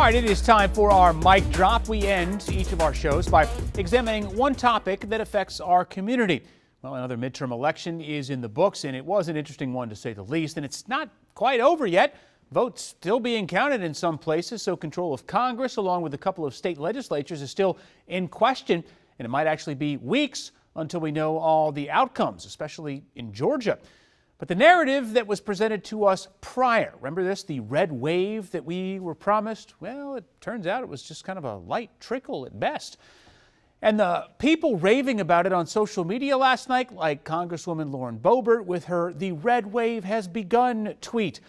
All right, it is time for our mic drop. We end each of our shows by examining one topic that affects our community. Well, another midterm election is in the books, and it was an interesting one to say the least. And it's not quite over yet. Votes still being counted in some places, so control of Congress, along with a couple of state legislatures, is still in question. And it might actually be weeks until we know all the outcomes, especially in Georgia. But the narrative that was presented to us prior, remember this, the red wave that we were promised? Well, it turns out it was just kind of a light trickle at best. And the people raving about it on social media last night, like Congresswoman Lauren Boebert with her "The Red Wave Has Begun" tweet.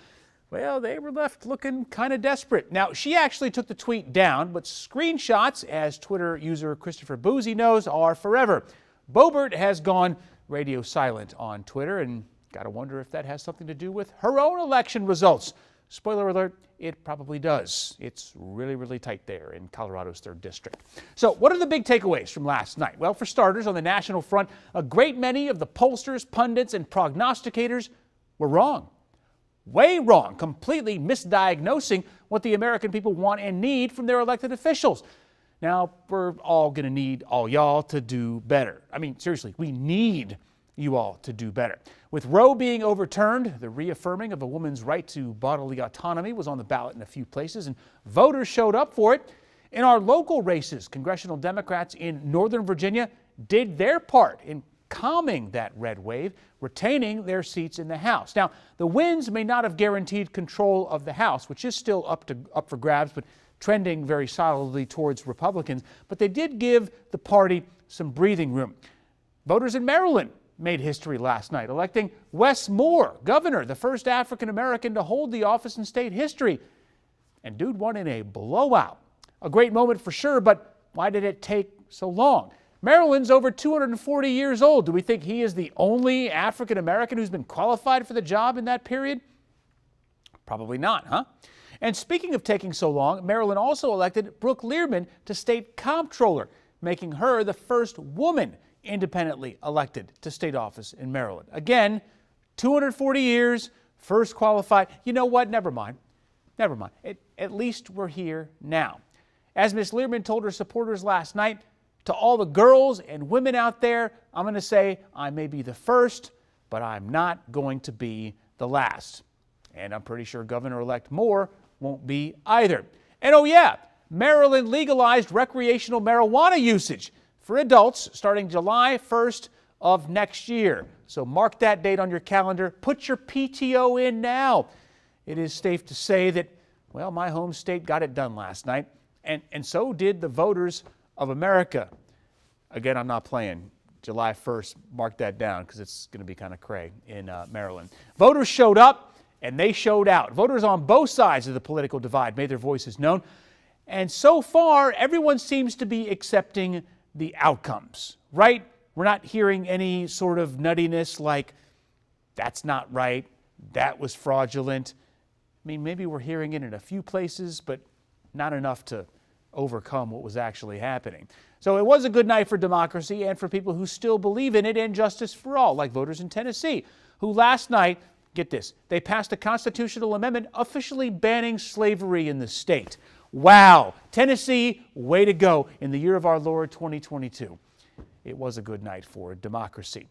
Well, they were left looking kind of desperate. Now, she actually took the tweet down, but screenshots, as Twitter user Christopher Boozy knows, are forever. Boebert has gone radio silent on Twitter, and got to wonder if that has something to do with her own election results. Spoiler alert, it probably does. It's really, really tight there in Colorado's 3rd District. So what are the big takeaways from last night? Well, for starters, on the national front, a great many of the pollsters, pundits, and prognosticators were wrong. Way wrong, completely misdiagnosing what the American people want and need from their elected officials. Now, we're all going to need all y'all to do better. I mean, seriously, we need you all to do better. With Roe being overturned, the reaffirming of a woman's right to bodily autonomy was on the ballot in a few places, and voters showed up for it. In our local races, congressional Democrats in Northern Virginia did their part in calming that red wave, retaining their seats in the House. Now, the wins may not have guaranteed control of the House, which is still up for grabs, but trending very solidly towards Republicans, but they did give the party some breathing room. Voters in Maryland made history last night, electing Wes Moore, governor, the first African-American to hold the office in state history. And dude won in a blowout. A great moment for sure, but why did it take so long? Maryland's over 240 years old. Do we think he is the only African-American who's been qualified for the job in that period? Probably not, huh? And speaking of taking so long, Maryland also elected Brooke Learman to state comptroller, making her the first woman independently elected to state office in Maryland. Again, 240 years, first qualified. You know what? Never mind. Never mind. At least we're here now. As Ms. Learman told her supporters last night, to all the girls and women out there, I'm going to say I may be the first, but I'm not going to be the last. And I'm pretty sure Governor-elect Moore won't be either. And oh yeah, Maryland legalized recreational marijuana usage for adults starting July 1st of next year. So mark that date on your calendar. Put your PTO in now. It is safe to say that, well, my home state got it done last night, and so did the voters of America. Again, I'm not playing. July 1st, mark that down because it's going to be kind of cray in Maryland. Voters showed up and they showed out. Voters on both sides of the political divide made their voices known. And so far, everyone seems to be accepting the outcomes, right? We're not hearing any sort of nuttiness like, that's not right, that was fraudulent. I mean, maybe we're hearing it in a few places, but not enough to overcome what was actually happening. So it was a good night for democracy and for people who still believe in it and justice for all, like voters in Tennessee, who last night, get this, they passed a constitutional amendment officially banning slavery in the state. Wow, Tennessee, way to go in the year of our Lord 2022. It was a good night for democracy.